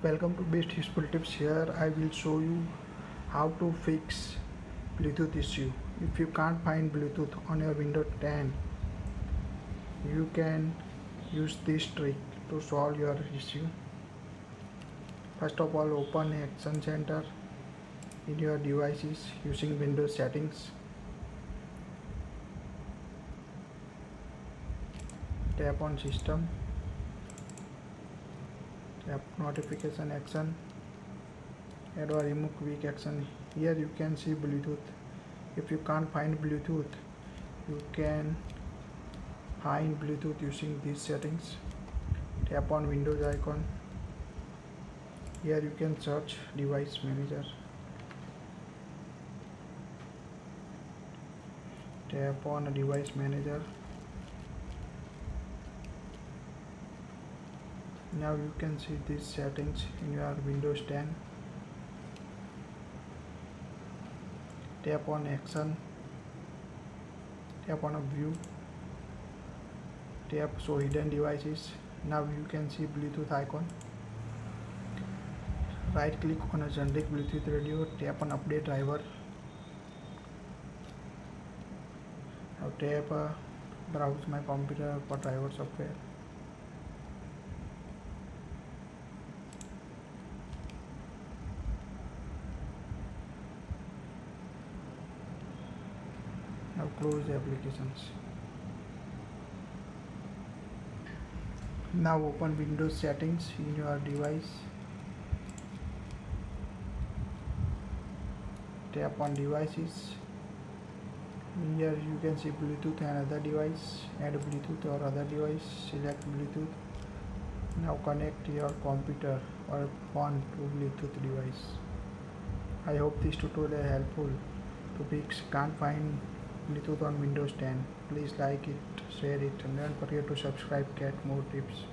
Welcome to Best Useful Tips. Here I will show you how to fix Bluetooth issue. If you can't find Bluetooth on your Windows 10, you can use this trick to solve your issue. First of all, open Action Center in your devices using Windows settings. Tap on System. Tap Notification Action. Add or remove quick action. Here you can see Bluetooth. If you can't find Bluetooth, you can find Bluetooth using these settings. Tap on Windows icon. Here you can search Device Manager. Tap on Device Manager. Now you can see these settings in your Windows 10. Tap on Action. Tap on View. Tap Show Hidden Devices. Now you can see Bluetooth icon. Right click on a generic Bluetooth radio. Tap on Update Driver. Now tap Browse my computer for driver software. Now close the applications. Now open Windows settings in your device. Tap on Devices. Here you can see Bluetooth and other device. Add Bluetooth or other device. Select Bluetooth. Now connect your computer or phone to Bluetooth device. I hope this tutorial is helpful to fix can't find Bluetooth on Windows 10. Please like it, share it, and don't forget to subscribe, get more tips.